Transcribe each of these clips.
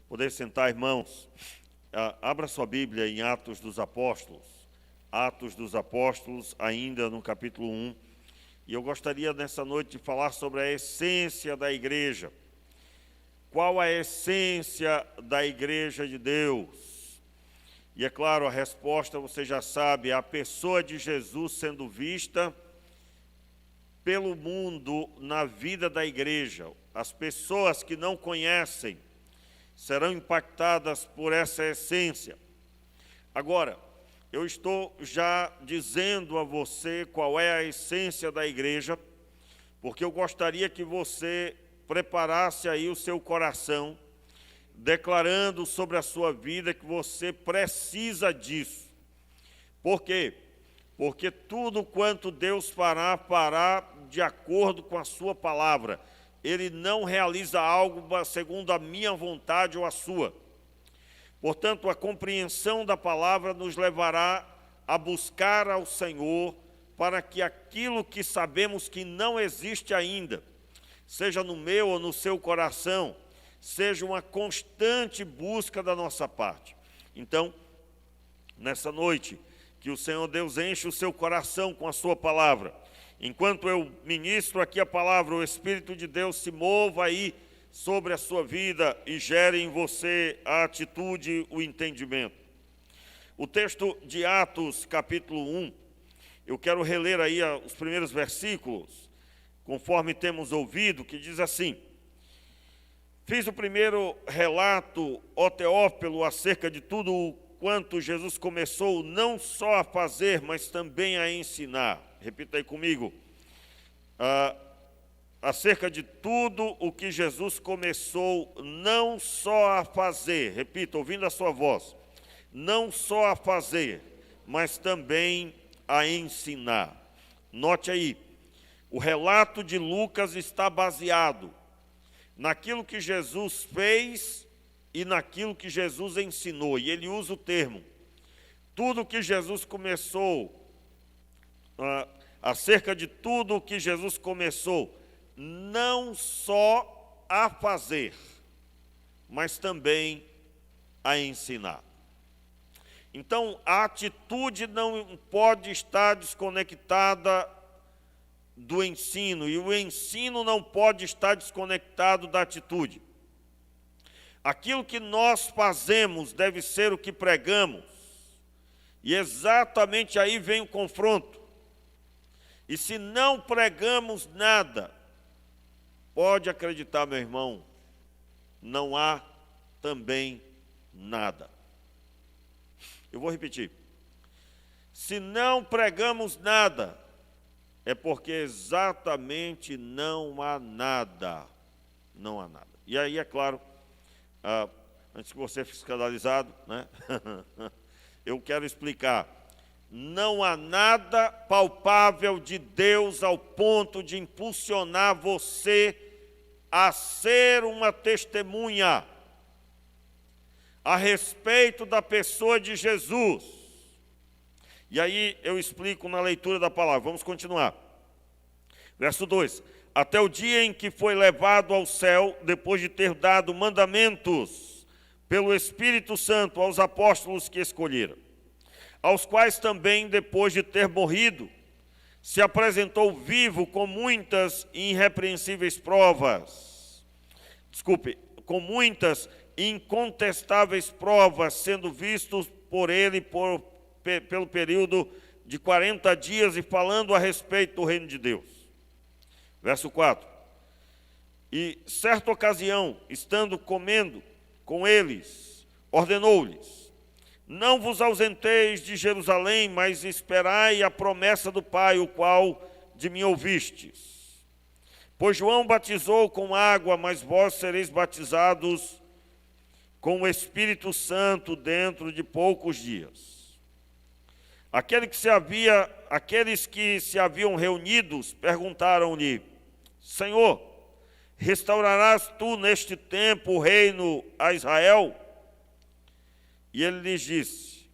Poder sentar, irmãos. Abra sua Bíblia em Atos dos Apóstolos. Atos dos Apóstolos, ainda no capítulo 1. E eu gostaria nessa noite de falar sobre a essência da igreja. Qual a essência da igreja de Deus? E é claro, a resposta você já sabe, é a pessoa de Jesus sendo vista pelo mundo na vida da igreja. As pessoas que não conhecem serão impactadas por essa essência. Agora, eu estou já dizendo a você qual é a essência da igreja, porque eu gostaria que você preparasse aí o seu coração, declarando sobre a sua vida que você precisa disso. Por quê? Porque tudo quanto Deus fará de acordo com a sua palavra. Ele não realiza algo segundo a minha vontade ou a sua. Portanto, a compreensão da palavra nos levará a buscar ao Senhor para que aquilo que sabemos que não existe ainda, seja no meu ou no seu coração, seja uma constante busca da nossa parte. Então, nessa noite, que o Senhor Deus enche o seu coração com a sua palavra. Enquanto eu ministro aqui a palavra, o Espírito de Deus se mova aí sobre a sua vida e gere em você a atitude, o entendimento. O texto de Atos, capítulo 1, eu quero reler aí os primeiros versículos, conforme temos ouvido, que diz assim: fiz o primeiro relato, ó Teófilo, acerca de tudo quanto Jesus começou não só a fazer, mas também a ensinar. Repita aí comigo. Acerca de tudo o que Jesus começou não só a fazer, repita, ouvindo a sua voz, não só a fazer, mas também a ensinar. Note aí, o relato de Lucas está baseado naquilo que Jesus fez e naquilo que Jesus ensinou. E ele usa o termo, tudo que Jesus começou, acerca de tudo o que Jesus começou, não só a fazer, mas também a ensinar. Então, a atitude não pode estar desconectada do ensino, e o ensino não pode estar desconectado da atitude. Aquilo que nós fazemos deve ser o que pregamos, e exatamente aí vem o confronto. E se não pregamos nada, pode acreditar, meu irmão, não há também nada. Eu vou repetir. Se não pregamos nada, é porque exatamente não há nada. Não há nada. E aí, é claro, antes que você fique escandalizado, né? Eu quero explicar. Não há nada palpável de Deus ao ponto de impulsionar você a ser uma testemunha a respeito da pessoa de Jesus. E aí eu explico na leitura da palavra. Vamos continuar. Verso 2. Até o dia em que foi levado ao céu, depois de ter dado mandamentos pelo Espírito Santo aos apóstolos que escolheram, aos quais também, depois de ter morrido, se apresentou vivo com muitas irrepreensíveis provas. Com muitas incontestáveis provas, sendo vistos por ele pelo período de 40 dias e falando a respeito do reino de Deus. Verso 4. E certa ocasião, estando comendo com eles, ordenou-lhes: não vos ausenteis de Jerusalém, mas esperai a promessa do Pai, o qual de mim ouvistes. Pois João batizou com água, mas vós sereis batizados com o Espírito Santo dentro de poucos dias. Aqueles que se haviam reunidos perguntaram-lhe: Senhor, restaurarás tu neste tempo o reino a Israel? E ele lhes disse: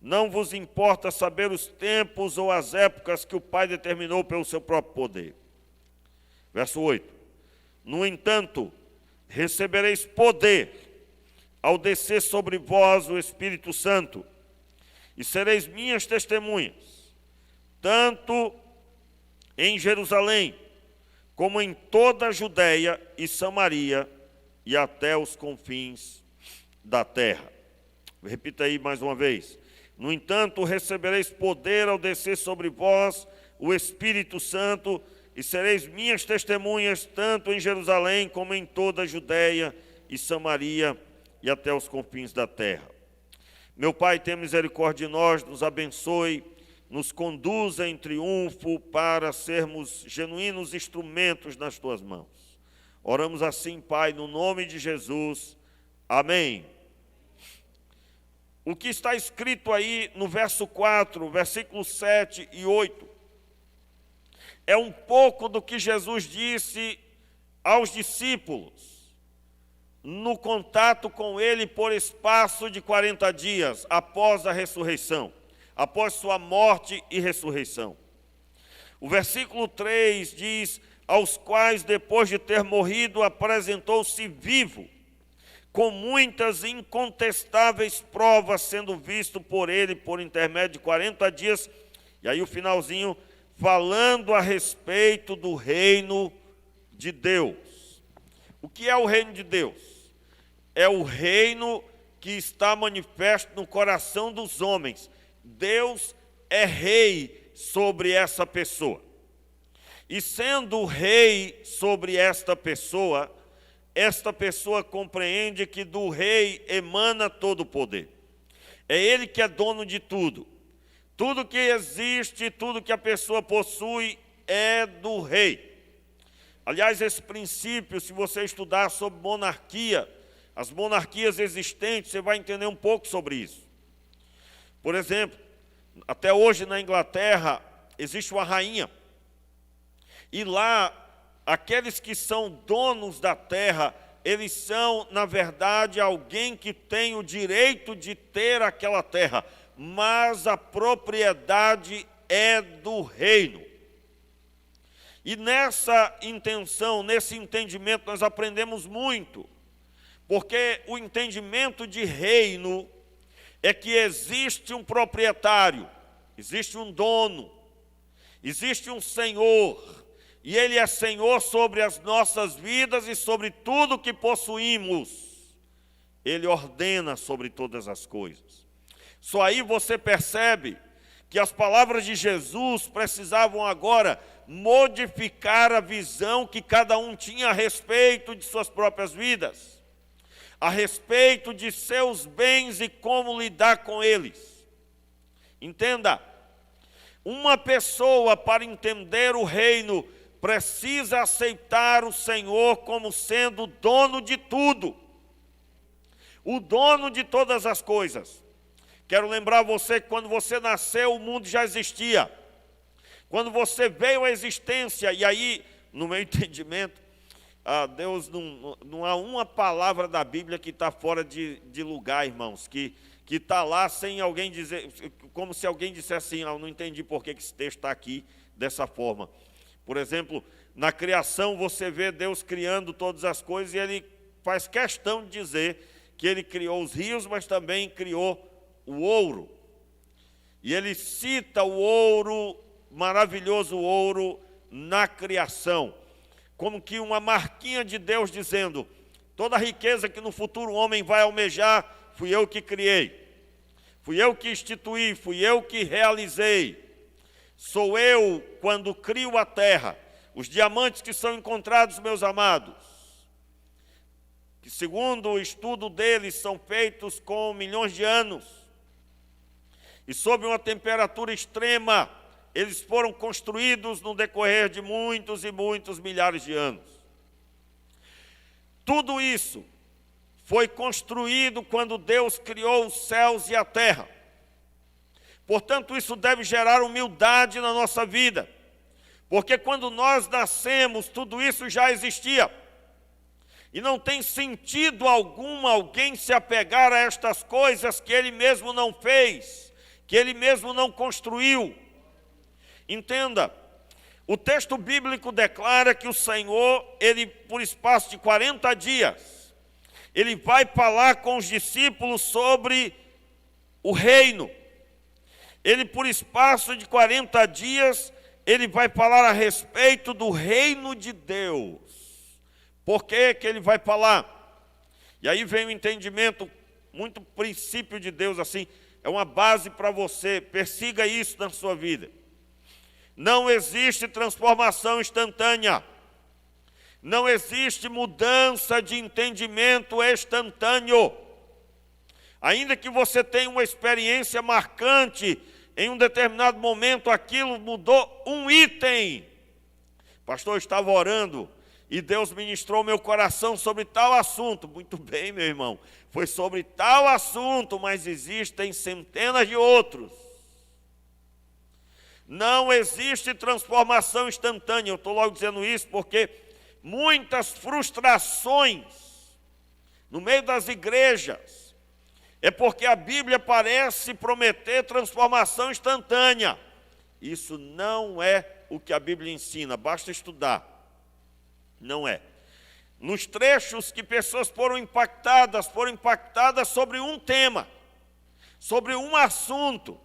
não vos importa saber os tempos ou as épocas que o Pai determinou pelo seu próprio poder. Verso 8. No entanto, recebereis poder ao descer sobre vós o Espírito Santo, e sereis minhas testemunhas, tanto em Jerusalém, como em toda a Judéia e Samaria, e até os confins da terra. Repita aí mais uma vez. No entanto, recebereis poder ao descer sobre vós o Espírito Santo, e sereis minhas testemunhas, tanto em Jerusalém, como em toda a Judéia e Samaria, e até os confins da terra. Meu Pai, tenha misericórdia de nós, nos abençoe, nos conduza em triunfo para sermos genuínos instrumentos nas Tuas mãos. Oramos assim, Pai, no nome de Jesus. Amém. O que está escrito aí no verso 4, versículos 7 e 8, é um pouco do que Jesus disse aos discípulos no contato com ele por espaço de 40 dias, após a ressurreição, após sua morte e ressurreição. O versículo 3 diz, aos quais depois de ter morrido apresentou-se vivo, com muitas incontestáveis provas, sendo visto por ele por intermédio de 40 dias, e aí o finalzinho, falando a respeito do reino de Deus. O que é o reino de Deus? É o reino que está manifesto no coração dos homens. Deus é rei sobre essa pessoa. E sendo rei sobre esta pessoa compreende que do rei emana todo o poder. É ele que é dono de tudo. Tudo que existe, tudo que a pessoa possui é do rei. Aliás, esse princípio, se você estudar sobre monarquia, as monarquias existentes, você vai entender um pouco sobre isso. Por exemplo, até hoje na Inglaterra existe uma rainha. E lá, aqueles que são donos da terra, eles são, na verdade, alguém que tem o direito de ter aquela terra, mas a propriedade é do reino. E nessa intenção, nesse entendimento, nós aprendemos muito, porque o entendimento de reino é que existe um proprietário, existe um dono, existe um senhor, e ele é senhor sobre as nossas vidas e sobre tudo que possuímos. Ele ordena sobre todas as coisas. Só aí você percebe que as palavras de Jesus precisavam agora modificar a visão que cada um tinha a respeito de suas próprias vidas, a respeito de seus bens e como lidar com eles. Entenda, uma pessoa, para entender o reino, precisa aceitar o Senhor como sendo dono de tudo, o dono de todas as coisas. Quero lembrar você que quando você nasceu, o mundo já existia. Quando você veio à existência, e aí, no meu entendimento, Deus não há uma palavra da Bíblia que está fora de lugar, irmãos, que está lá sem alguém dizer, como se alguém dissesse assim, eu não entendi por que esse texto está aqui dessa forma. Por exemplo, na criação você vê Deus criando todas as coisas e Ele faz questão de dizer que Ele criou os rios, mas também criou o ouro. E Ele cita o ouro, maravilhoso ouro, na criação, como que uma marquinha de Deus dizendo, toda a riqueza que no futuro o homem vai almejar, fui eu que criei, fui eu que instituí, fui eu que realizei. Sou eu quando crio a terra, os diamantes que são encontrados, meus amados, que segundo o estudo deles são feitos com milhões de anos, e sob uma temperatura extrema, eles foram construídos no decorrer de muitos e muitos milhares de anos. Tudo isso foi construído quando Deus criou os céus e a terra. Portanto, isso deve gerar humildade na nossa vida, porque quando nós nascemos, tudo isso já existia. E não tem sentido algum alguém se apegar a estas coisas que ele mesmo não fez, que ele mesmo não construiu. Entenda, o texto bíblico declara que o Senhor, ele por espaço de 40 dias, Ele vai falar com os discípulos sobre o reino. Ele, por espaço de 40 dias, ele vai falar a respeito do reino de Deus. Por que que ele vai falar? E aí vem o entendimento, muito princípio de Deus, assim, é uma base para você, persiga isso na sua vida. Não existe transformação instantânea. Não existe mudança de entendimento instantâneo. Ainda que você tenha uma experiência marcante, em um determinado momento aquilo mudou um item. Pastor, eu estava orando e Deus ministrou meu coração sobre tal assunto. Muito bem, meu irmão, foi sobre tal assunto, mas existem centenas de outros. Não existe transformação instantânea. Eu estou logo dizendo isso porque muitas frustrações no meio das igrejas é porque a Bíblia parece prometer transformação instantânea. Isso não é o que a Bíblia ensina, basta estudar. Não é. Nos trechos que pessoas foram impactadas sobre um tema, sobre um assunto.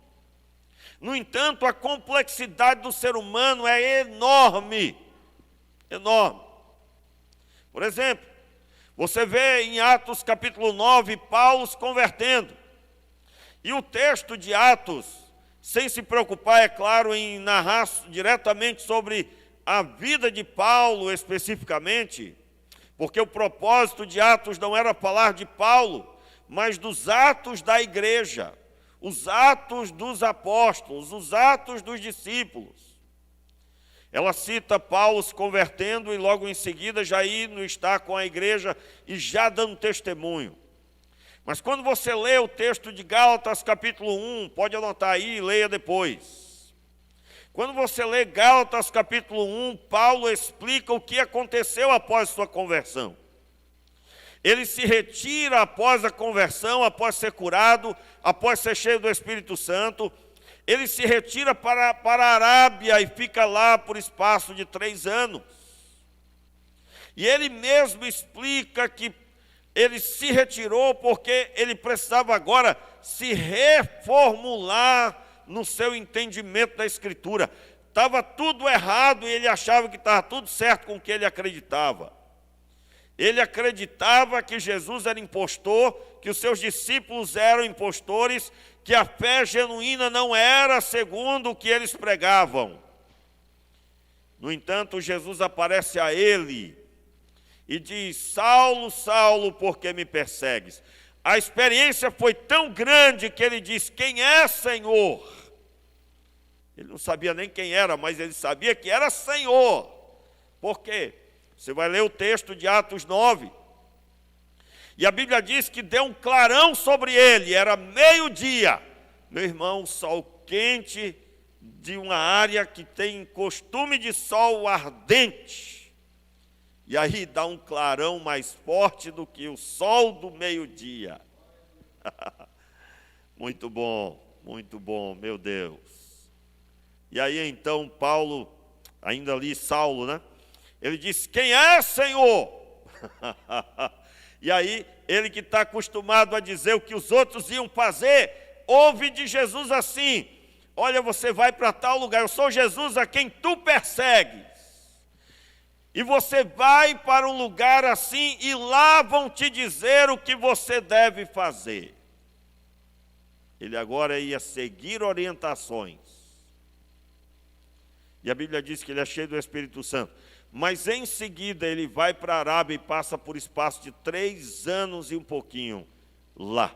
No entanto, a complexidade do ser humano é enorme. Enorme. Por exemplo, você vê em Atos capítulo 9, Paulo se convertendo. E o texto de Atos, sem se preocupar, é claro, em narrar diretamente sobre a vida de Paulo especificamente, porque o propósito de Atos não era falar de Paulo, mas dos atos da igreja, os atos dos apóstolos, os atos dos discípulos. Ela cita Paulo se convertendo e logo em seguida já indo estar com a igreja e já dando testemunho. Mas quando você lê o texto de Gálatas capítulo 1, pode anotar aí e leia depois. Quando você lê Gálatas capítulo 1, Paulo explica o que aconteceu após sua conversão. Ele se retira após a conversão, após ser curado, após ser cheio do Espírito Santo. Ele se retira para a Arábia e fica lá por espaço de 3 anos. E ele mesmo explica que ele se retirou porque ele precisava agora se reformular no seu entendimento da Escritura. Estava tudo errado e ele achava que estava tudo certo com o que ele acreditava. Ele acreditava que Jesus era impostor, que os seus discípulos eram impostores, que a fé genuína não era segundo o que eles pregavam. No entanto, Jesus aparece a ele e diz: Saulo, Saulo, por que me persegues? A experiência foi tão grande que ele diz: quem é, Senhor? Ele não sabia nem quem era, mas ele sabia que era Senhor. Por quê? Você vai ler o texto de Atos 9. E a Bíblia diz que deu um clarão sobre ele, era meio-dia. Meu irmão, sol quente de uma área que tem costume de sol ardente. E aí dá um clarão mais forte do que o sol do meio-dia. Muito bom, meu Deus. E aí então Paulo, ainda ali Saulo, né? Ele diz: quem é, Senhor? E aí ele que está acostumado a dizer o que os outros iam fazer, ouve de Jesus assim: olha, você vai para tal lugar, eu sou Jesus a quem tu persegues. E você vai para um lugar assim e lá vão te dizer o que você deve fazer. Ele agora ia seguir orientações. E a Bíblia diz que ele é cheio do Espírito Santo. Mas em seguida ele vai para a Arábia e passa por espaço de 3 anos e um pouquinho lá.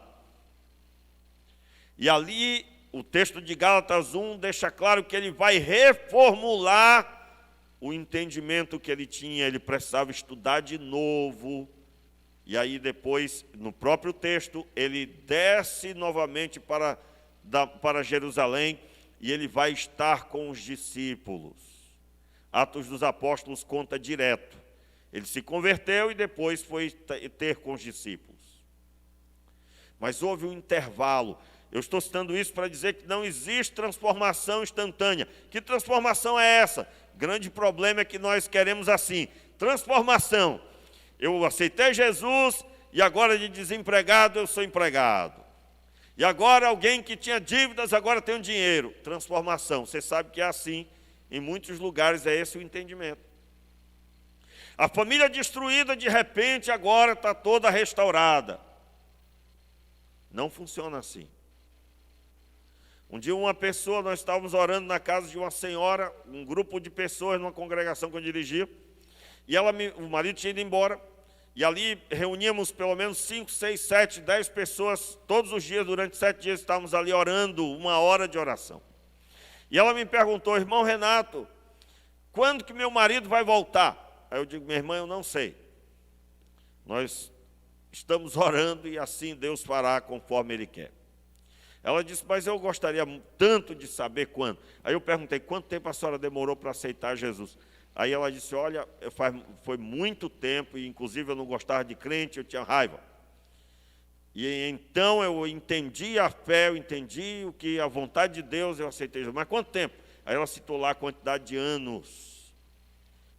E ali o texto de Gálatas 1 deixa claro que ele vai reformular o entendimento que ele tinha. Ele precisava estudar de novo. E aí depois, no próprio texto, ele desce novamente para Jerusalém e ele vai estar com os discípulos. Atos dos Apóstolos conta direto. Ele se converteu e depois foi ter com os discípulos. Mas houve um intervalo. Eu estou citando isso para dizer que não existe transformação instantânea. Que transformação é essa? Grande problema é que nós queremos assim: transformação. Eu aceitei Jesus e agora de desempregado eu sou empregado. E agora alguém que tinha dívidas, agora tem um dinheiro. Transformação. Você sabe que é assim, em muitos lugares é esse o entendimento. A família destruída, de repente, agora está toda restaurada. Não funciona assim. Um dia nós estávamos orando na casa de uma senhora, um grupo de pessoas, numa congregação que eu dirigia, e o marido tinha ido embora, e ali reuníamos pelo menos 5, 6, 7, 10 pessoas, todos os dias, durante 7 dias, estávamos ali orando, 1 hora de oração. E ela me perguntou: irmão Renato, quando que meu marido vai voltar? Aí eu digo: minha irmã, eu não sei. Nós estamos orando e assim Deus fará conforme Ele quer. Ela disse: mas eu gostaria tanto de saber quando. Aí eu perguntei: quanto tempo a senhora demorou para aceitar Jesus? Aí ela disse: olha, foi muito tempo, e inclusive eu não gostava de crente, eu tinha raiva. E então eu entendi a fé, eu entendi o que a vontade de Deus, eu aceitei Jesus. Mas quanto tempo? Aí ela citou lá a quantidade de anos.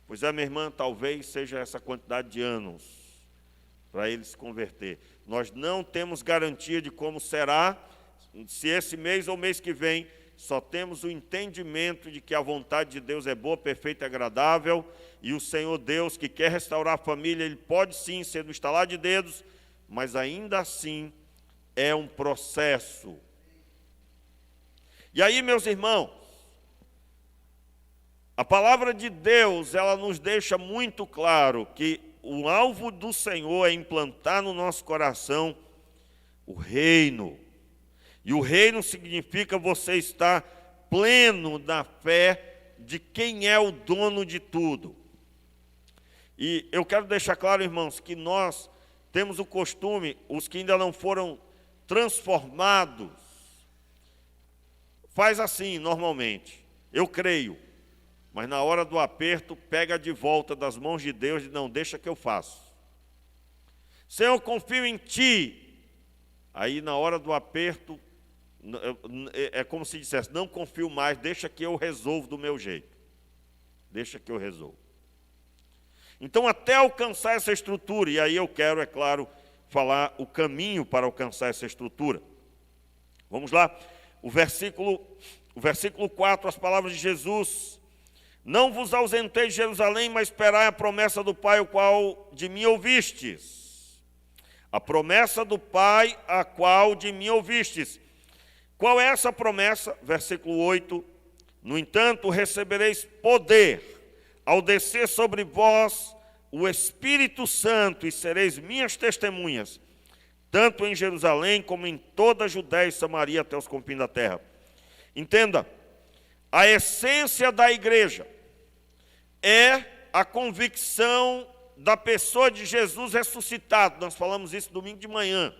Pois é, minha irmã, talvez seja essa quantidade de anos para ele se converter. Nós não temos garantia de como será, se esse mês ou mês que vem. Só temos o entendimento de que a vontade de Deus é boa, perfeita e agradável, e o Senhor Deus, que quer restaurar a família, Ele pode sim ser no estalar de dedos, mas ainda assim é um processo. E aí, meus irmãos, a palavra de Deus, ela nos deixa muito claro que o alvo do Senhor é implantar no nosso coração o reino. E o reino significa você estar pleno na fé de quem é o dono de tudo. E eu quero deixar claro, irmãos, que nós temos o costume, os que ainda não foram transformados, faz assim normalmente: eu creio, mas na hora do aperto pega de volta das mãos de Deus e não deixa que eu faça. Senhor, eu confio em Ti. Aí na hora do aperto, é como se dissesse: não confio mais, deixa que eu resolvo do meu jeito. Deixa que eu resolvo. Então, até alcançar essa estrutura, e aí eu quero, é claro, falar o caminho para alcançar essa estrutura. Vamos lá, o versículo 4, as palavras de Jesus: não vos ausentei de Jerusalém, mas esperai a promessa do Pai, o qual de mim ouvistes. A promessa do Pai, a qual de mim ouvistes. Qual é essa promessa? Versículo 8: no entanto, recebereis poder ao descer sobre vós o Espírito Santo, e sereis minhas testemunhas, tanto em Jerusalém como em toda a Judéia e Samaria até os confins da terra. Entenda, a essência da igreja é a convicção da pessoa de Jesus ressuscitado. Nós falamos isso domingo de manhã.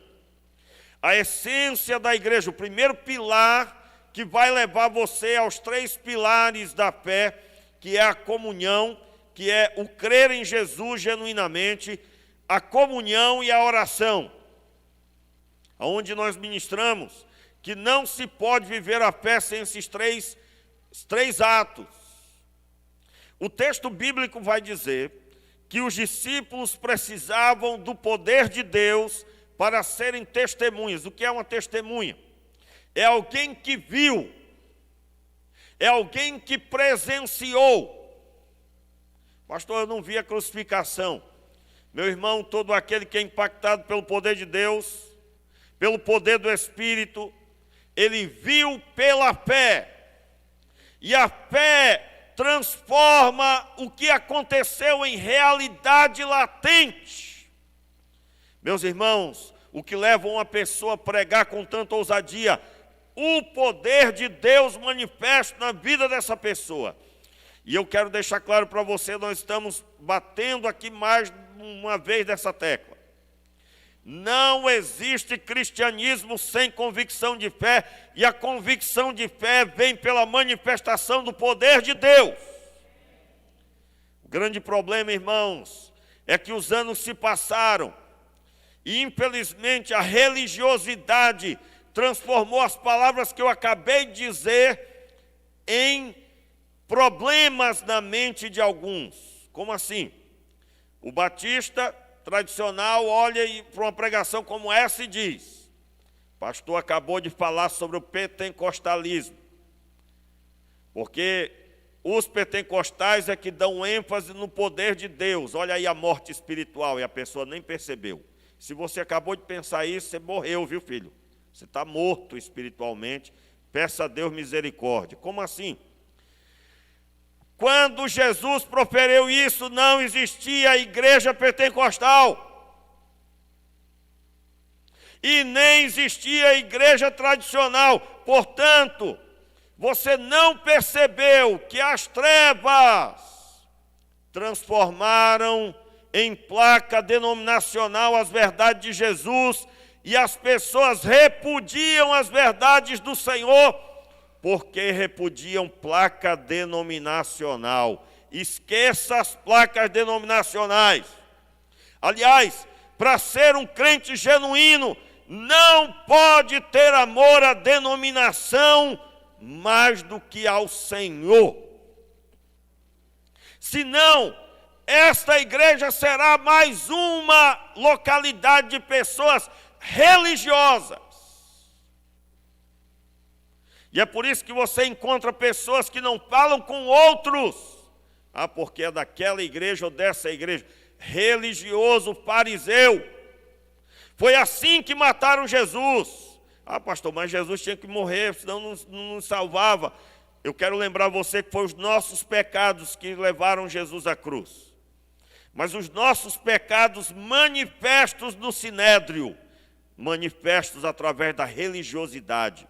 A essência da igreja, o primeiro pilar que vai levar você aos 3 pilares da fé, que é a comunhão, que é o crer em Jesus genuinamente, a comunhão e a oração. Onde nós ministramos que não se pode viver a fé sem esses três atos. O texto bíblico vai dizer que os discípulos precisavam do poder de Deus para serem testemunhas. O que é uma testemunha? É alguém que viu, é alguém que presenciou. Pastor, eu não vi a crucificação. Meu irmão, todo aquele que é impactado pelo poder de Deus, pelo poder do Espírito, ele viu pela fé. E a fé transforma o que aconteceu em realidade latente. Meus irmãos, o que leva uma pessoa a pregar com tanta ousadia? O poder de Deus manifesto na vida dessa pessoa. E eu quero deixar claro para você, nós estamos batendo aqui mais uma vez dessa tecla. Não existe cristianismo sem convicção de fé, e a convicção de fé vem pela manifestação do poder de Deus. O grande problema, irmãos, é que os anos se passaram, e infelizmente a religiosidade transformou as palavras que eu acabei de dizer em problemas na mente de alguns. Como assim? O batista tradicional olha para uma pregação como essa e diz: o pastor acabou de falar sobre o pentecostalismo, porque os pentecostais é que dão ênfase no poder de Deus. Olha aí a morte espiritual, e a pessoa nem percebeu. Se você acabou de pensar isso, você morreu, viu, filho? Você está morto espiritualmente. Peça a Deus misericórdia. Como assim? Quando Jesus proferiu isso, não existia a igreja pentecostal. E nem existia a igreja tradicional. Portanto, você não percebeu que as trevas transformaram em placa denominacional as verdades de Jesus, e as pessoas repudiam as verdades do Senhor, porque repudiam placa denominacional. Esqueça as placas denominacionais. Aliás, para ser um crente genuíno, não pode ter amor à denominação mais do que ao Senhor. Senão, esta igreja será mais uma localidade de pessoas religiosas. E é por isso que você encontra pessoas que não falam com outros. Porque é daquela igreja ou dessa igreja. Religioso, fariseu. Foi assim que mataram Jesus. Pastor, mas Jesus tinha que morrer, senão não nos salvava. Eu quero lembrar você que foi os nossos pecados que levaram Jesus à cruz. Mas os nossos pecados manifestos no sinédrio, manifestos através da religiosidade.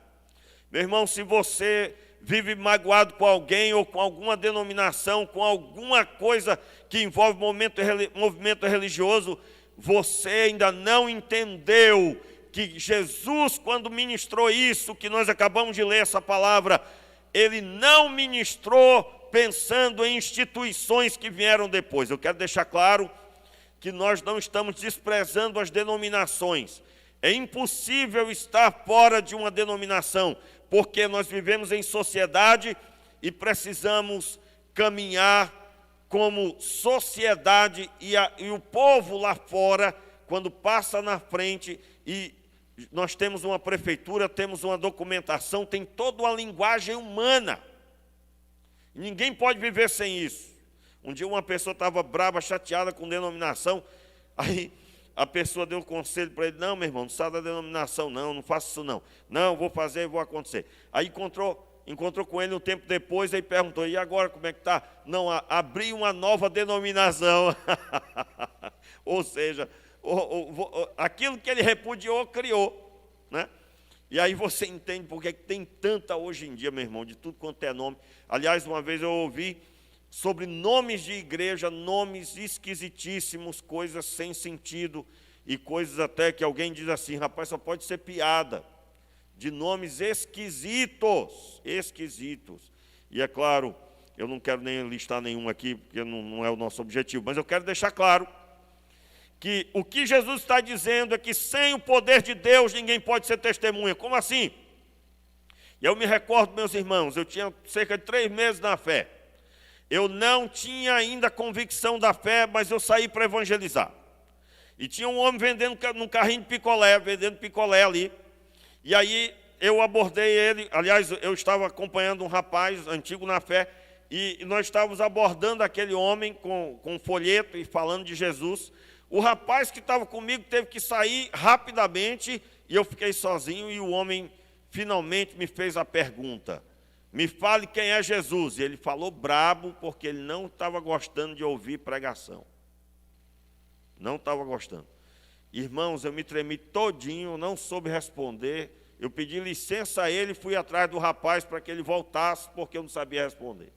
Meu irmão, se você vive magoado com alguém ou com alguma denominação, com alguma coisa que envolve movimento religioso, você ainda não entendeu que Jesus, quando ministrou isso, que nós acabamos de ler essa palavra, ele não ministrou pensando em instituições que vieram depois. Eu quero deixar claro que nós não estamos desprezando as denominações. É impossível estar fora de uma denominação, porque nós vivemos em sociedade e precisamos caminhar como sociedade, e o povo lá fora, quando passa na frente, e nós temos uma prefeitura, temos uma documentação, tem toda uma linguagem humana. Ninguém pode viver sem isso. Um dia uma pessoa estava brava, chateada com denominação, aí a pessoa deu um conselho para ele: não, meu irmão, não sai da denominação, não faça isso não. Não, vou fazer, vou acontecer. Aí encontrou com ele um tempo depois, aí perguntou: e agora como é que está? Não, abri uma nova denominação. Ou seja, aquilo que ele repudiou, criou, né? E aí você entende porque tem tanta hoje em dia, meu irmão, de tudo quanto é nome. Aliás, uma vez eu ouvi sobre nomes de igreja, nomes esquisitíssimos, coisas sem sentido, e coisas até que alguém diz assim: rapaz, só pode ser piada, de nomes esquisitos. E é claro, eu não quero nem listar nenhum aqui, porque não é o nosso objetivo, mas eu quero deixar claro que o que Jesus está dizendo é que sem o poder de Deus ninguém pode ser testemunha. Como assim? E eu me recordo, meus irmãos, eu tinha cerca de 3 meses na fé. Eu não tinha ainda convicção da fé, mas eu saí para evangelizar. E tinha um homem vendendo num carrinho de picolé, vendendo picolé ali. E aí eu abordei ele, aliás, eu estava acompanhando um rapaz antigo na fé, e nós estávamos abordando aquele homem com um folheto e falando de Jesus. O rapaz que estava comigo teve que sair rapidamente, e eu fiquei sozinho, e o homem finalmente me fez a pergunta: me fale quem é Jesus. E ele falou brabo, porque ele não estava gostando de ouvir pregação. Não estava gostando. Irmãos, eu me tremi todinho, não soube responder. Eu pedi licença a ele e fui atrás do rapaz para que ele voltasse, porque eu não sabia responder.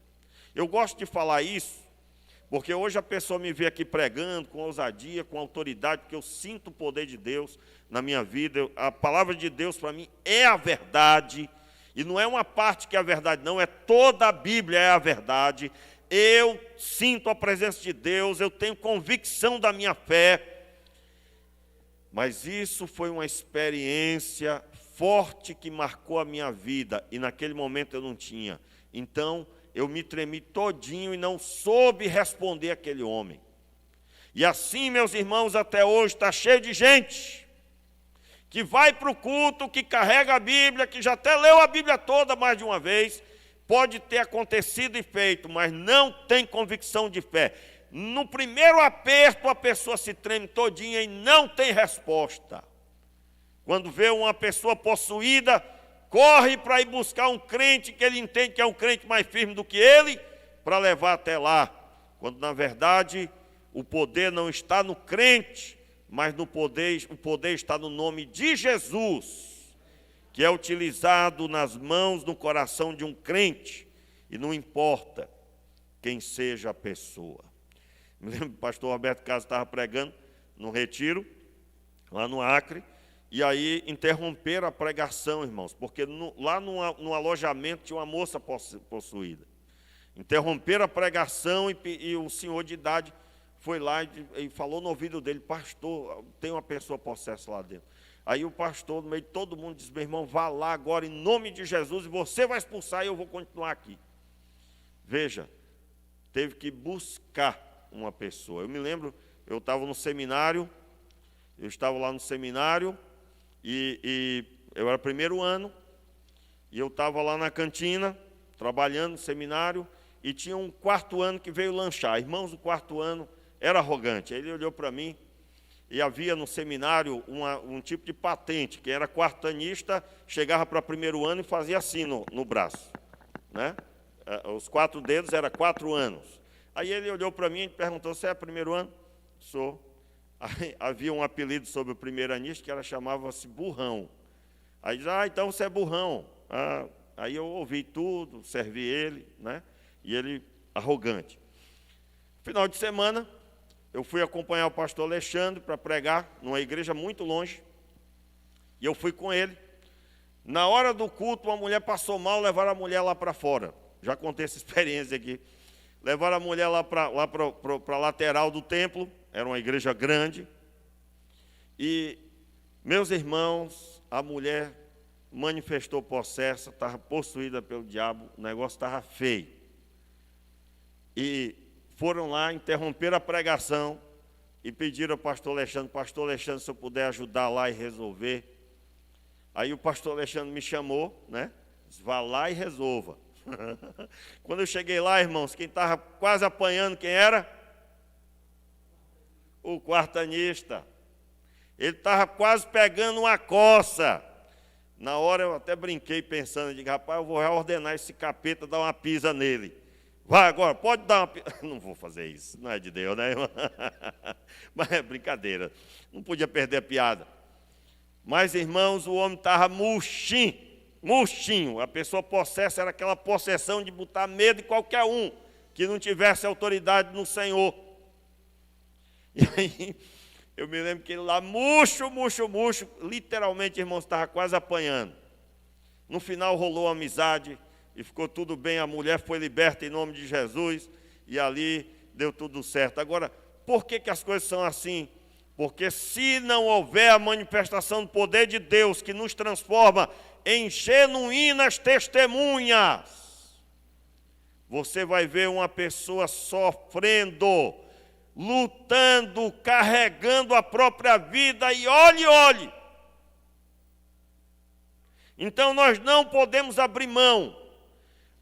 Eu gosto de falar isso, porque hoje a pessoa me vê aqui pregando com ousadia, com autoridade, porque eu sinto o poder de Deus na minha vida. A palavra de Deus para mim é a verdade, e não é uma parte que é a verdade, não, é toda a Bíblia é a verdade. Eu sinto a presença de Deus, eu tenho convicção da minha fé, mas isso foi uma experiência forte que marcou a minha vida, e naquele momento eu não tinha. Então, eu me tremi todinho e não soube responder aquele homem. E assim, meus irmãos, até hoje está cheio de gente que vai para o culto, que carrega a Bíblia, que já até leu a Bíblia toda mais de uma vez, pode ter acontecido e feito, mas não tem convicção de fé. No primeiro aperto, a pessoa se treme todinha e não tem resposta. Quando vê uma pessoa possuída, corre para ir buscar um crente que ele entende que é um crente mais firme do que ele, para levar até lá. Quando, na verdade, o poder não está no crente, mas o poder está no nome de Jesus, que é utilizado nas mãos, no coração de um crente, e não importa quem seja a pessoa. Me lembro que o pastor Roberto Caso estava pregando no retiro, lá no Acre, e aí interromperam a pregação, irmãos, porque lá no alojamento tinha uma moça possuída. Interromperam a pregação e o senhor de idade foi lá e falou no ouvido dele: pastor, tem uma pessoa possessa lá dentro. Aí o pastor, no meio de todo mundo, disse: meu irmão, vá lá agora em nome de Jesus e você vai expulsar e eu vou continuar aqui. Veja, teve que buscar uma pessoa. Eu me lembro, eu estava no seminário, e eu era primeiro ano, e eu estava lá na cantina, trabalhando no seminário, e tinha um quarto ano que veio lanchar. Irmãos, o quarto ano era arrogante. Aí ele olhou para mim, e havia no seminário um tipo de patente, que era quartanista, chegava para primeiro ano e fazia assim no braço, né? Os 4 dedos era 4 anos. Aí ele olhou para mim e perguntou: você é primeiro ano? Sou. Aí, havia um apelido sobre o primeiro anista que chamava-se Burrão. Aí diz: então você é burrão. Aí eu ouvi tudo, servi ele, né? E ele arrogante. Final de semana, eu fui acompanhar o pastor Alexandre para pregar numa igreja muito longe, e eu fui com ele. Na hora do culto, uma mulher passou mal, levaram a mulher lá para fora. Já contei essa experiência aqui. Levaram a mulher lá para a lateral do templo, era uma igreja grande, e, meus irmãos, a mulher manifestou possessa, estava possuída pelo diabo, o negócio estava feio. E foram lá, interromperam a pregação e pediram ao pastor Alexandre, se eu puder ajudar lá e resolver. Aí o pastor Alexandre me chamou, né? Disse: vá lá e resolva. Quando eu cheguei lá, irmãos, quem estava quase apanhando, quem era? O quartanista. Ele estava quase pegando uma coça. Na hora eu até brinquei pensando, digo: rapaz, eu vou ordenar esse capeta, dar uma pisa nele. Vai agora, pode dar uma pisa. Não vou fazer isso, não é de Deus, né, irmão? Mas é brincadeira, não podia perder a piada. Mas, irmãos, o homem estava murchinho. A pessoa possessa era aquela possessão de botar medo em qualquer um que não tivesse autoridade no Senhor. E aí, eu me lembro que ele lá, murcho, literalmente, irmãos, estava quase apanhando. No final rolou amizade e ficou tudo bem, a mulher foi liberta em nome de Jesus e ali deu tudo certo. Agora, por que as coisas são assim? Porque se não houver a manifestação do poder de Deus que nos transforma em genuínas testemunhas, você vai ver uma pessoa sofrendo, lutando, carregando a própria vida e olhe. Então nós não podemos abrir mão.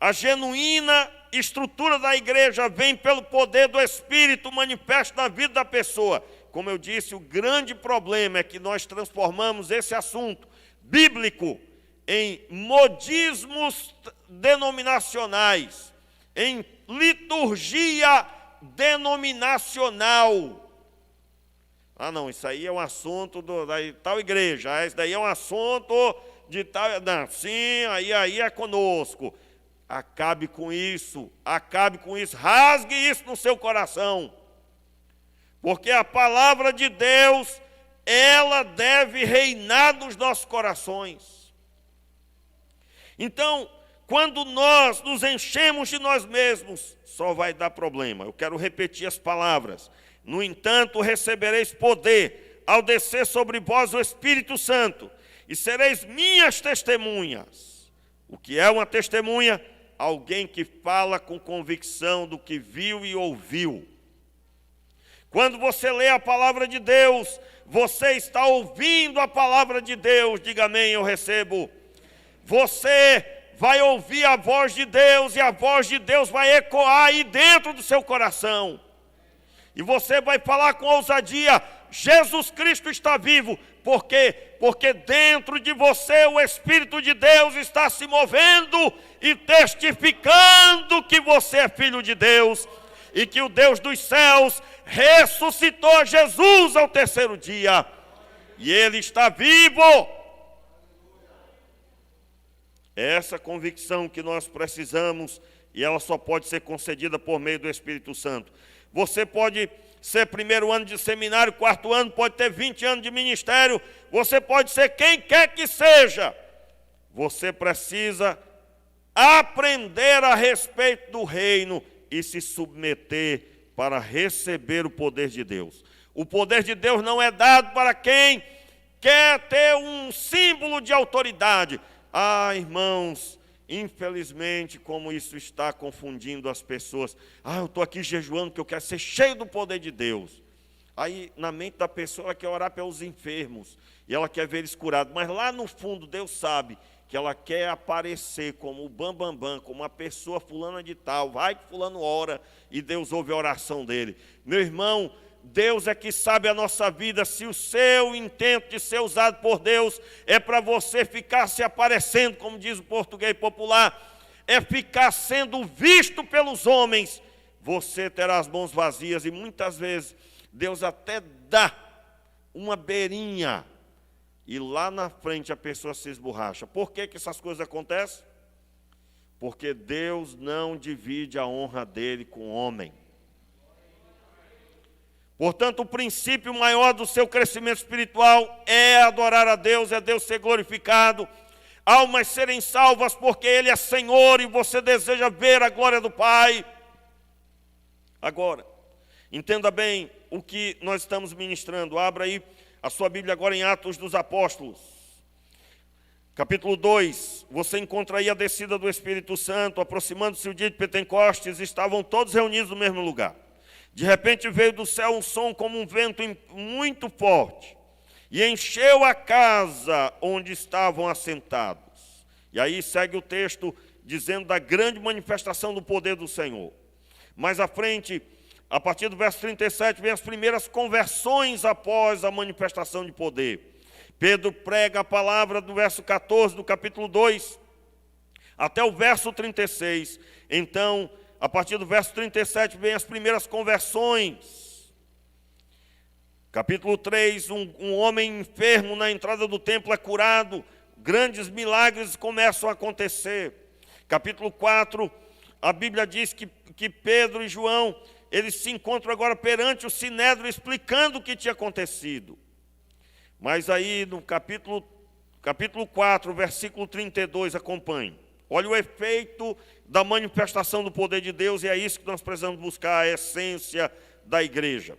A genuína estrutura da igreja vem pelo poder do Espírito manifesto na vida da pessoa. Como eu disse, o grande problema é que nós transformamos esse assunto bíblico em modismos denominacionais, em liturgia denominacional. Não, isso aí é um assunto da tal igreja, isso daí é um assunto de tal... Não, sim, aí é conosco. Acabe com isso, rasgue isso no seu coração. Porque a palavra de Deus, ela deve reinar nos nossos corações. Então, quando nós nos enchemos de nós mesmos, só vai dar problema. Eu quero repetir as palavras. No entanto, recebereis poder ao descer sobre vós o Espírito Santo, e sereis minhas testemunhas. O que é uma testemunha? Alguém que fala com convicção do que viu e ouviu. Quando você lê a palavra de Deus, você está ouvindo a palavra de Deus. Diga amém, eu recebo. Você vai ouvir a voz de Deus e a voz de Deus vai ecoar aí dentro do seu coração. E você vai falar com ousadia: Jesus Cristo está vivo. Por quê? Porque dentro de você o Espírito de Deus está se movendo e testificando que você é filho de Deus e que o Deus dos céus ressuscitou Jesus ao terceiro dia. E Ele está vivo. É essa convicção que nós precisamos e ela só pode ser concedida por meio do Espírito Santo. Você pode ser primeiro ano de seminário, quarto ano, pode ter 20 anos de ministério, você pode ser quem quer que seja. Você precisa aprender a respeito do reino e se submeter para receber o poder de Deus. O poder de Deus não é dado para quem quer ter um símbolo de autoridade. Irmãos, infelizmente, como isso está confundindo as pessoas. Eu estou aqui jejuando porque eu quero ser cheio do poder de Deus. Aí, na mente da pessoa, ela quer orar pelos enfermos e ela quer ver eles curados. Mas lá no fundo, Deus sabe que ela quer aparecer como o bambambam, como uma pessoa fulana de tal. Vai que fulano ora e Deus ouve a oração dele. Meu irmão, Deus é que sabe a nossa vida. Se o seu intento de ser usado por Deus é para você ficar se aparecendo, como diz o português popular, é ficar sendo visto pelos homens, você terá as mãos vazias. E muitas vezes Deus até dá uma beirinha e lá na frente a pessoa se esborracha. Por que essas coisas acontecem? Porque Deus não divide a honra dele com o homem. Portanto, o princípio maior do seu crescimento espiritual é adorar a Deus, é Deus ser glorificado, almas serem salvas porque Ele é Senhor e você deseja ver a glória do Pai. Agora, entenda bem o que nós estamos ministrando. Abra aí a sua Bíblia agora em Atos dos Apóstolos. Capítulo 2, você encontra aí a descida do Espírito Santo. Aproximando-se o dia de Pentecostes, estavam todos reunidos no mesmo lugar. De repente veio do céu um som como um vento muito forte e encheu a casa onde estavam assentados. E aí segue o texto dizendo da grande manifestação do poder do Senhor. Mais à frente, a partir do verso 37, vem as primeiras conversões após a manifestação de poder. Pedro prega a palavra do verso 14 do capítulo 2 até o verso 36. Então, a partir do verso 37, vem as primeiras conversões. Capítulo 3, um homem enfermo na entrada do templo é curado. Grandes milagres começam a acontecer. Capítulo 4, a Bíblia diz que Pedro e João, eles se encontram agora perante o Sinédrio, explicando o que tinha acontecido. Mas aí, no capítulo 4, versículo 32, acompanhe. Olha o efeito da manifestação do poder de Deus, e é isso que nós precisamos buscar, a essência da igreja.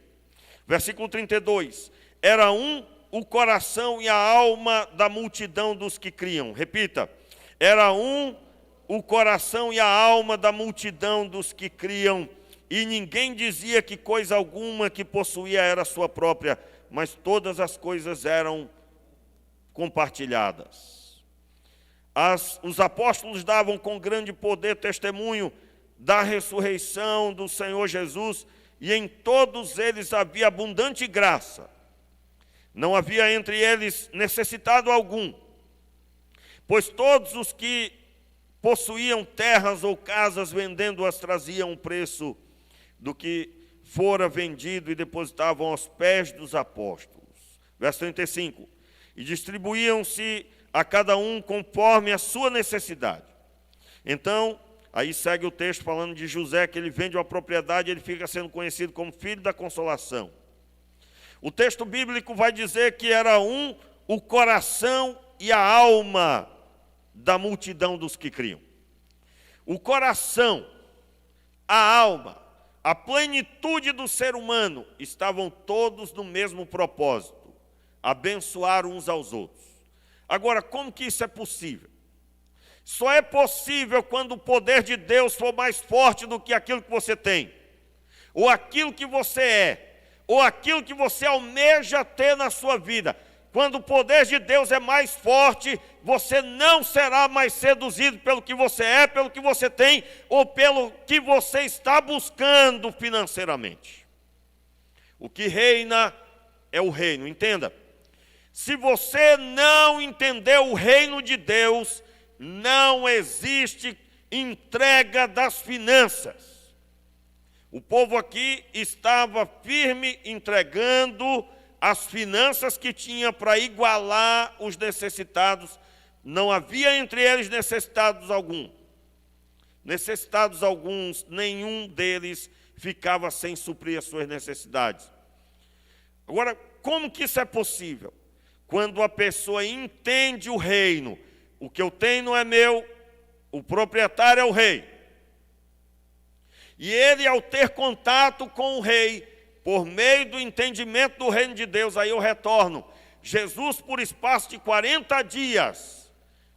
Versículo 32. Era um o coração e a alma da multidão dos que criam. Repita. Era um o coração e a alma da multidão dos que criam, e ninguém dizia que coisa alguma que possuía era sua própria, mas todas as coisas eram compartilhadas. Os apóstolos davam com grande poder testemunho da ressurreição do Senhor Jesus, e em todos eles havia abundante graça. Não havia entre eles necessitado algum, pois todos os que possuíam terras ou casas, vendendo-as, traziam o preço do que fora vendido e depositavam aos pés dos apóstolos. Verso 35. E distribuíam-se a cada um conforme a sua necessidade. Então, aí segue o texto falando de José, que ele vende uma propriedade, ele fica sendo conhecido como filho da consolação. O texto bíblico vai dizer que era o coração e a alma da multidão dos que criam. O coração, a alma, a plenitude do ser humano estavam todos no mesmo propósito: abençoar uns aos outros. Agora, como que isso é possível? Só é possível quando o poder de Deus for mais forte do que aquilo que você tem, ou aquilo que você é, ou aquilo que você almeja ter na sua vida, quando o poder de Deus é mais forte, você não será mais seduzido pelo que você é, pelo que você tem, ou pelo que você está buscando financeiramente. O que reina é o reino, entenda. Se você não entender o reino de Deus, não existe entrega das finanças. O povo aqui estava firme entregando as finanças que tinha para igualar os necessitados. Não havia entre eles necessitados alguns, nenhum deles ficava sem suprir as suas necessidades. Agora, como que isso é possível? Quando a pessoa entende o reino, o que eu tenho não é meu, o proprietário é o rei. E ele, ao ter contato com o rei, por meio do entendimento do reino de Deus, aí eu retorno. Jesus, por espaço de 40 dias,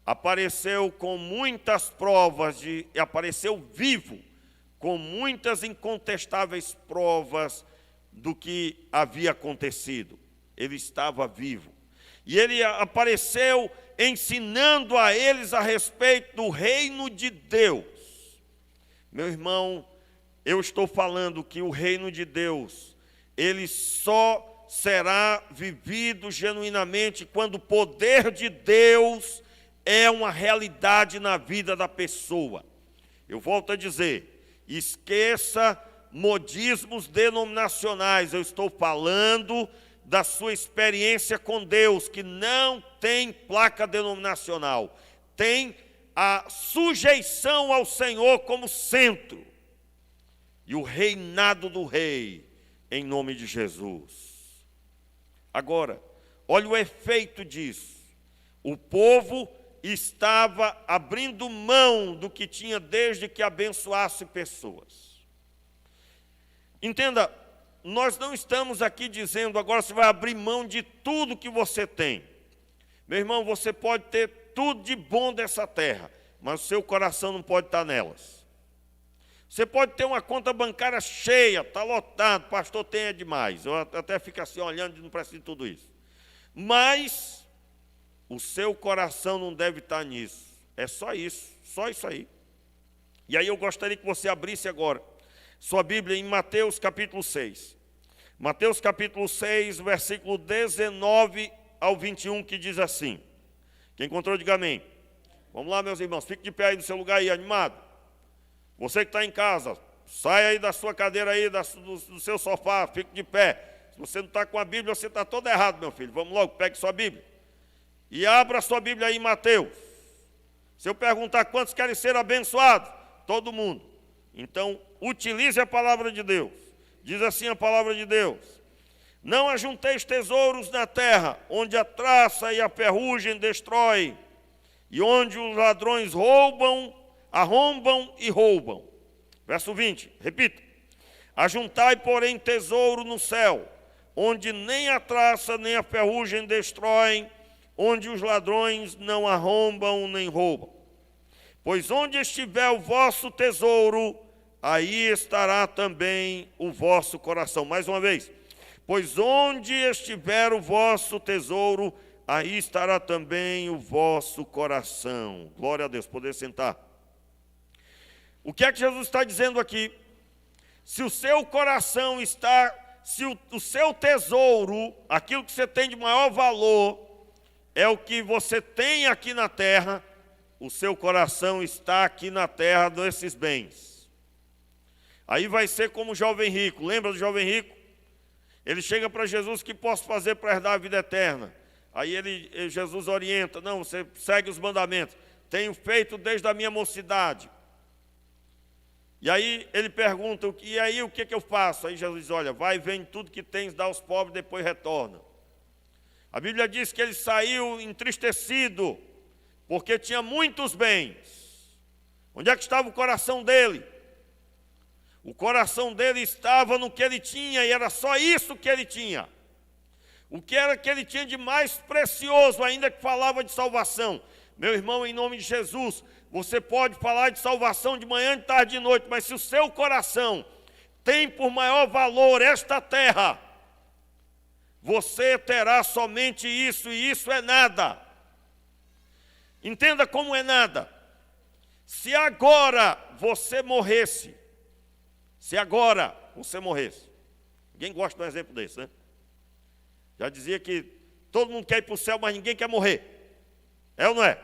apareceu com muitas provas, apareceu vivo, com muitas incontestáveis provas do que havia acontecido. Ele estava vivo. E ele apareceu ensinando a eles a respeito do reino de Deus. Meu irmão, eu estou falando que o reino de Deus, ele só será vivido genuinamente quando o poder de Deus é uma realidade na vida da pessoa. Eu volto a dizer, esqueça modismos denominacionais, eu estou falando da sua experiência com Deus, que não tem placa denominacional, tem a sujeição ao Senhor como centro, e o reinado do rei, em nome de Jesus. Agora, olha o efeito disso. O povo estava abrindo mão do que tinha desde que abençoasse pessoas. Entenda, nós não estamos aqui dizendo agora você vai abrir mão de tudo que você tem. Meu irmão, você pode ter tudo de bom dessa terra, mas o seu coração não pode estar nelas. Você pode ter uma conta bancária cheia, está lotado, pastor, tem demais. Eu até fico assim olhando e não preciso de tudo isso. Mas o seu coração não deve estar nisso. É só isso aí. E aí eu gostaria que você abrisse agora sua Bíblia em Mateus capítulo 6. Mateus capítulo 6, versículo 19 ao 21, que diz assim. Quem encontrou, diga amém. Vamos lá, meus irmãos, fique de pé aí no seu lugar aí, animado. Você que está em casa, sai aí da sua cadeira aí, do seu sofá, fique de pé. Se você não está com a Bíblia, você está todo errado, meu filho. Vamos logo, pegue sua Bíblia. E abra sua Bíblia aí em Mateus. Se eu perguntar quantos querem ser abençoados, todo mundo. Então, utilize a palavra de Deus. Diz assim a palavra de Deus. Não ajunteis tesouros na terra, onde a traça e a ferrugem destrói, e onde os ladrões arrombam e roubam. Verso 20, repita. Ajuntai, porém, tesouro no céu, onde nem a traça nem a ferrugem destroem, onde os ladrões não arrombam nem roubam. Pois onde estiver o vosso tesouro, aí estará também o vosso coração. Mais uma vez. Pois onde estiver o vosso tesouro, aí estará também o vosso coração. Glória a Deus, poder sentar. O que é que Jesus está dizendo aqui? Se o seu coração está, se o seu tesouro, aquilo que você tem de maior valor, é o que você tem aqui na terra, o seu coração está aqui na terra desses bens. Aí vai ser como o jovem rico. Lembra do jovem rico? Ele chega para Jesus: o que posso fazer para herdar a vida eterna? Aí Jesus orienta: não, você segue os mandamentos. Tenho feito desde a minha mocidade. E aí ele pergunta: e aí o que eu faço? Aí Jesus diz: olha, vai, vende tudo que tens, dá aos pobres, depois retorna. A Bíblia diz que ele saiu entristecido, porque tinha muitos bens. Onde é que estava o coração dele? O coração dele estava no que ele tinha, e era só isso que ele tinha. O que era que ele tinha de mais precioso, ainda que falava de salvação. Meu irmão, em nome de Jesus, você pode falar de salvação de manhã, de tarde e de noite, mas se o seu coração tem por maior valor esta terra, você terá somente isso, e isso é nada. Entenda como é nada. Se agora você morresse, ninguém gosta de um exemplo desse, né? Já dizia que todo mundo quer ir para o céu, mas ninguém quer morrer. É ou não é?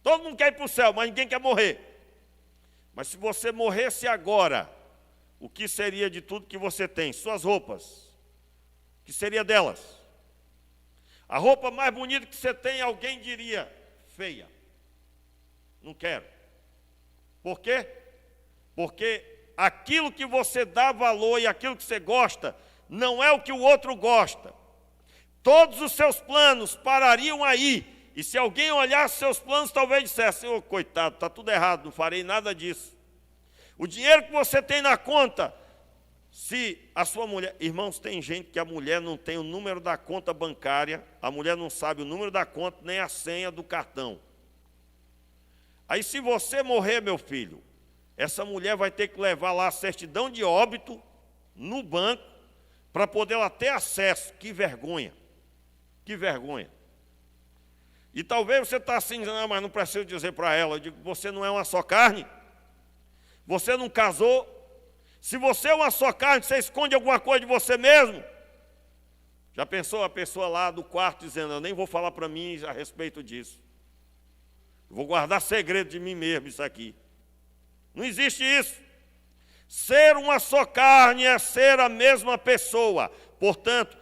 Todo mundo quer ir para o céu, mas ninguém quer morrer. Mas se você morresse agora, o que seria de tudo que você tem? Suas roupas. O que seria delas? A roupa mais bonita que você tem, alguém diria, feia. Não quero. Por quê? Porque aquilo que você dá valor e aquilo que você gosta, não é o que o outro gosta. Todos os seus planos parariam aí. E se alguém olhasse seus planos, talvez dissesse, ô, coitado, está tudo errado, não farei nada disso. O dinheiro que você tem na conta, se a sua mulher... Irmãos, tem gente que a mulher não tem o número da conta bancária, a mulher não sabe o número da conta, nem a senha do cartão. Aí se você morrer, meu filho, essa mulher vai ter que levar lá a certidão de óbito no banco para poder ela ter acesso. Que vergonha. Que vergonha. E talvez você está assim, não, mas não preciso dizer para ela. Eu digo, você não é uma só carne? Você não casou? Se você é uma só carne, você esconde alguma coisa de você mesmo? Já pensou a pessoa lá do quarto dizendo, eu nem vou falar para mim a respeito disso. Eu vou guardar segredo de mim mesmo isso aqui. Não existe isso. Ser uma só carne é ser a mesma pessoa. Portanto,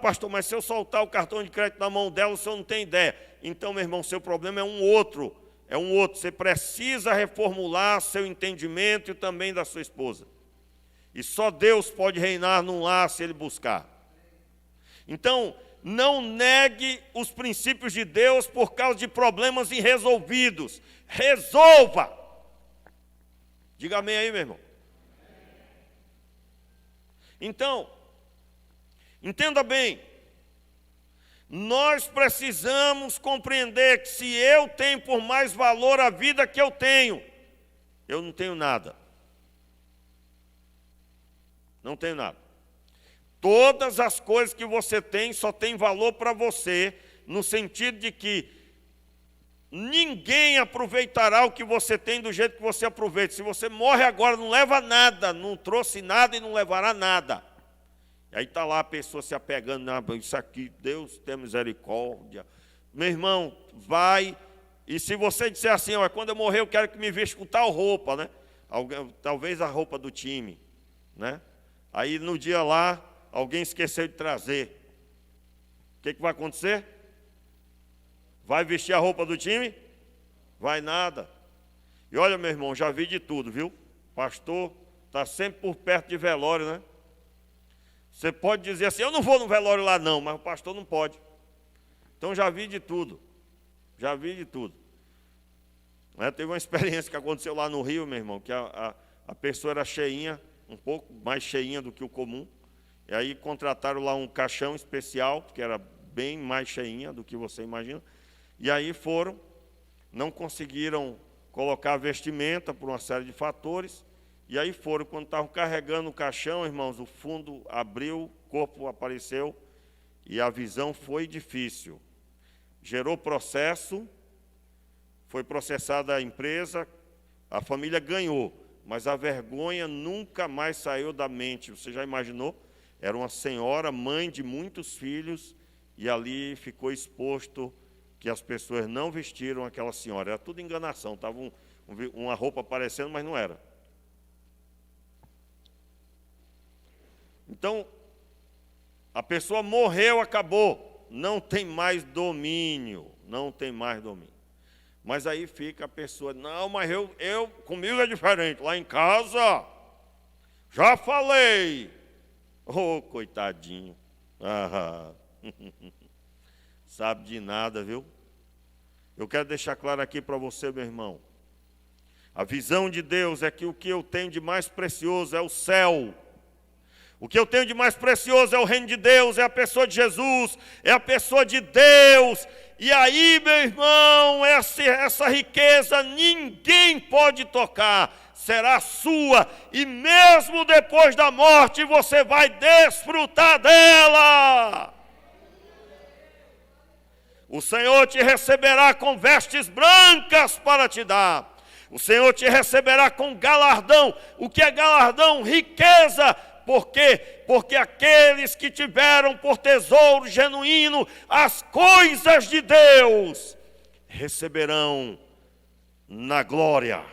pastor, mas se eu soltar o cartão de crédito na mão dela, o senhor não tem ideia. Então, meu irmão, seu problema é um outro. Você precisa reformular seu entendimento e também da sua esposa. E só Deus pode reinar num lar se Ele buscar. Então, não negue os princípios de Deus por causa de problemas irresolvidos. Resolva! Diga amém aí, meu irmão. Então, entenda bem. Nós precisamos compreender que se eu tenho por mais valor a vida que eu não tenho nada. Não tenho nada. Todas as coisas que você tem só tem valor para você, no sentido de que ninguém aproveitará o que você tem do jeito que você aproveita. Se você morre agora, não leva nada, não trouxe nada e não levará nada. E aí está lá a pessoa se apegando, isso aqui, Deus tem misericórdia. Meu irmão, vai, e se você disser assim, quando eu morrer eu quero que me vista com tal roupa, né? Talvez a roupa do time, né? Aí no dia lá, alguém esqueceu de trazer. O que vai acontecer? Vai vestir a roupa do time? Vai nada. E olha, meu irmão, já vi de tudo, viu? Pastor está sempre por perto de velório, né? Você pode dizer assim, eu não vou no velório lá não, mas o pastor não pode. Então já vi de tudo. Já vi de tudo. Teve uma experiência que aconteceu lá no Rio, meu irmão, que a pessoa era cheinha, um pouco mais cheinha do que o comum. E aí contrataram lá um caixão especial, que era bem mais cheinha do que você imagina. E aí foram, não conseguiram colocar a vestimenta por uma série de fatores. E aí foram, quando estavam carregando o caixão, irmãos, o fundo abriu, o corpo apareceu e a visão foi difícil. Gerou processo, foi processada a empresa, a família ganhou, mas a vergonha nunca mais saiu da mente. Você já imaginou? Era uma senhora, mãe de muitos filhos, e ali ficou exposto que as pessoas não vestiram aquela senhora. Era tudo enganação, estava uma roupa aparecendo, mas não era. Então, a pessoa morreu, acabou. Não tem mais domínio. Não tem mais domínio. Mas aí fica a pessoa, não, mas comigo é diferente. Lá em casa, já falei. Oh, coitadinho. Sabe de nada, viu? Eu quero deixar claro aqui para você, meu irmão. A visão de Deus é que o que eu tenho de mais precioso é o céu. O que eu tenho de mais precioso é o reino de Deus, é a pessoa de Jesus, é a pessoa de Deus. E aí, meu irmão, essa riqueza ninguém pode tocar, será sua, e mesmo depois da morte você vai desfrutar dela. O Senhor te receberá com vestes brancas para te dar. O Senhor te receberá com galardão. O que é galardão? Riqueza. Por quê? Porque aqueles que tiveram por tesouro genuíno as coisas de Deus, receberão na glória.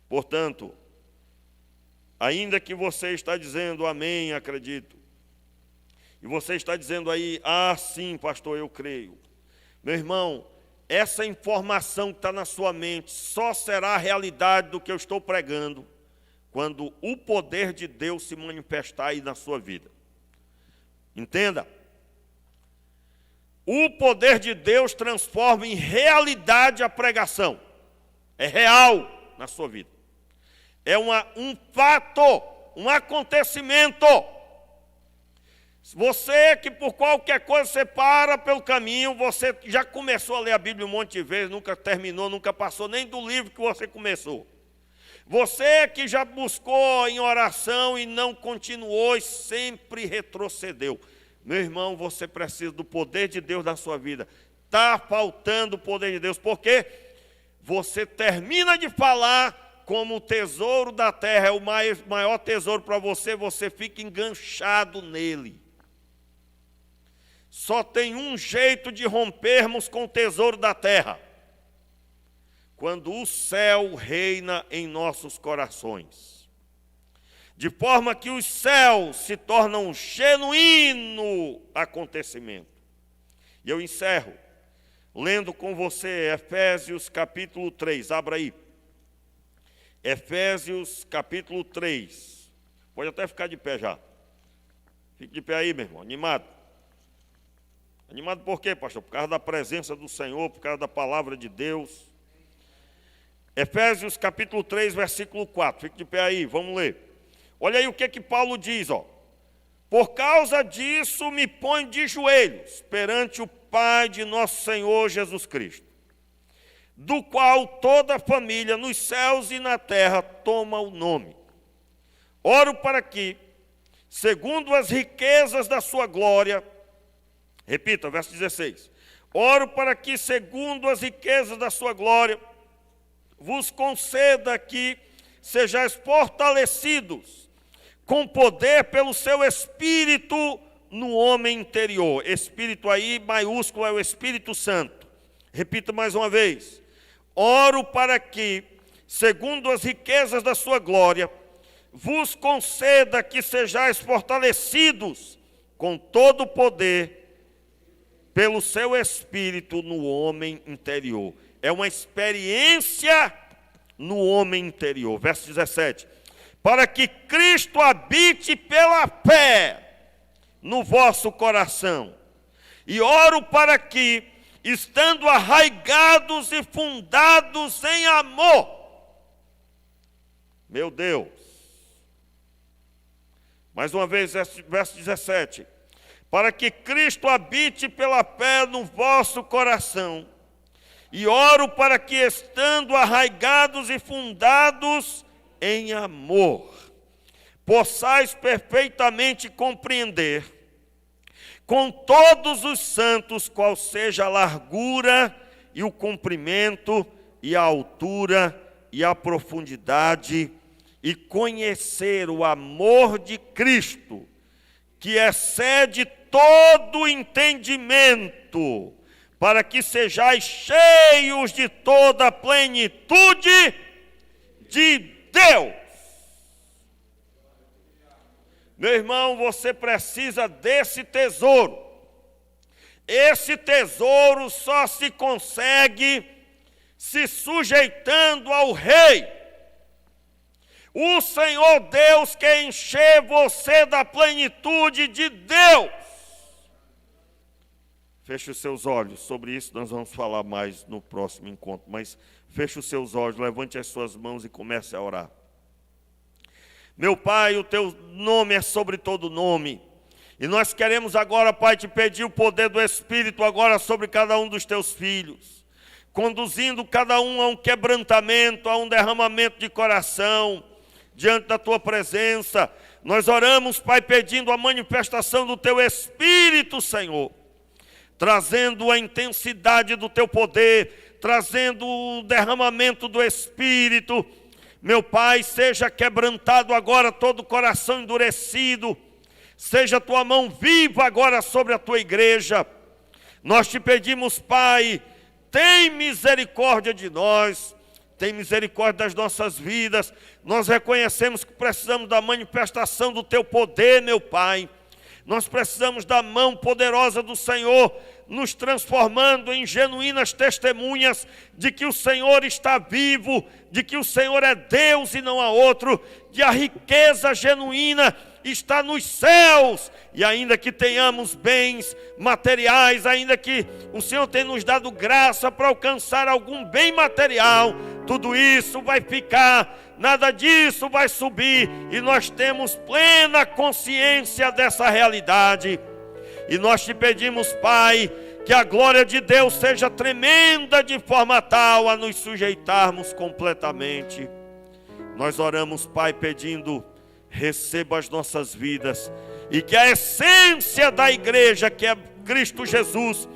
Portanto, ainda que você está dizendo amém, acredito, e você está dizendo aí, ah, sim, pastor, eu creio. Meu irmão, essa informação que está na sua mente só será a realidade do que eu estou pregando quando o poder de Deus se manifestar aí na sua vida. Entenda. O poder de Deus transforma em realidade a pregação. É real na sua vida. É um fato, um acontecimento. Você que por qualquer coisa você para pelo caminho, você já começou a ler a Bíblia um monte de vezes, nunca terminou, nunca passou nem do livro que você começou. Você que já buscou em oração e não continuou e sempre retrocedeu. Meu irmão, você precisa do poder de Deus na sua vida. Está faltando o poder de Deus, porque você termina de falar como o tesouro da terra é o maior tesouro para você, você fica enganchado nele. Só tem um jeito de rompermos com o tesouro da terra: quando o céu reina em nossos corações. De forma que os céus se tornam um genuíno acontecimento. E eu encerro lendo com você Efésios capítulo 3, abra aí. Efésios capítulo 3. Pode até ficar de pé já. Fique de pé aí, meu irmão, animado. Animado por quê, pastor? Por causa da presença do Senhor, por causa da palavra de Deus. Efésios capítulo 3, versículo 4. Fique de pé aí, vamos ler. Olha aí o que Paulo diz, ó. Por causa disso me ponho de joelhos perante o Pai de nosso Senhor Jesus Cristo, do qual toda a família nos céus e na terra toma o nome. Oro para que, segundo as riquezas da sua glória, repita, verso 16. Oro para que, segundo as riquezas da sua glória, vos conceda que sejais fortalecidos com poder pelo seu Espírito no homem interior. Espírito aí, maiúsculo, é o Espírito Santo. Repita mais uma vez. Oro para que, segundo as riquezas da sua glória, vos conceda que sejais fortalecidos com todo o poder pelo seu Espírito no homem interior. É uma experiência no homem interior. Verso 17. Para que Cristo habite pela fé no vosso coração. E oro para que, estando arraigados e fundados em amor. Meu Deus. Mais uma vez, verso 17. Para que Cristo habite pela fé no vosso coração. E oro para que, estando arraigados e fundados em amor, possais perfeitamente compreender com todos os santos qual seja a largura e o comprimento e a altura e a profundidade, e conhecer o amor de Cristo, que excede todo entendimento, para que sejais cheios de toda a plenitude de Deus. Meu irmão, você precisa desse tesouro. Esse tesouro só se consegue se sujeitando ao Rei. O Senhor Deus quer encher você da plenitude de Deus. Feche os seus olhos. Sobre isso nós vamos falar mais no próximo encontro. Mas feche os seus olhos, levante as suas mãos e comece a orar. Meu Pai, o teu nome é sobre todo nome. E nós queremos agora, Pai, te pedir o poder do Espírito agora sobre cada um dos teus filhos, conduzindo cada um a um quebrantamento, a um derramamento de coração, diante da tua presença. Nós oramos, Pai, pedindo a manifestação do teu Espírito, Senhor, trazendo a intensidade do teu poder, trazendo o derramamento do Espírito. Meu Pai, seja quebrantado agora todo o coração endurecido, seja a tua mão viva agora sobre a tua igreja. Nós te pedimos, Pai, tem misericórdia de nós, tem misericórdia das nossas vidas. Nós reconhecemos que precisamos da manifestação do teu poder, meu Pai. Nós precisamos da mão poderosa do Senhor, nos transformando em genuínas testemunhas de que o Senhor está vivo, de que o Senhor é Deus e não há outro, de a riqueza genuína está nos céus, e ainda que tenhamos bens materiais, ainda que o Senhor tenha nos dado graça para alcançar algum bem material, tudo isso vai ficar, nada disso vai subir, e nós temos plena consciência dessa realidade. E nós te pedimos, Pai, que a glória de Deus seja tremenda de forma tal a nos sujeitarmos completamente. Nós oramos, Pai, pedindo, receba as nossas vidas, e que a essência da igreja, que é Cristo Jesus,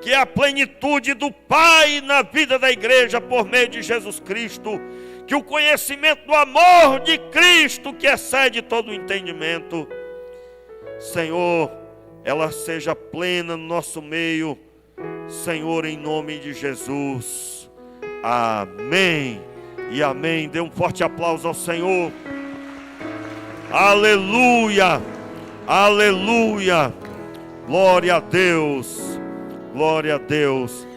que é a plenitude do Pai na vida da igreja por meio de Jesus Cristo, que o conhecimento do amor de Cristo, que excede todo o entendimento, Senhor, ela seja plena no nosso meio, Senhor, em nome de Jesus. Amém e amém. Dê um forte aplauso ao Senhor. Aleluia, aleluia, glória a Deus, glória a Deus.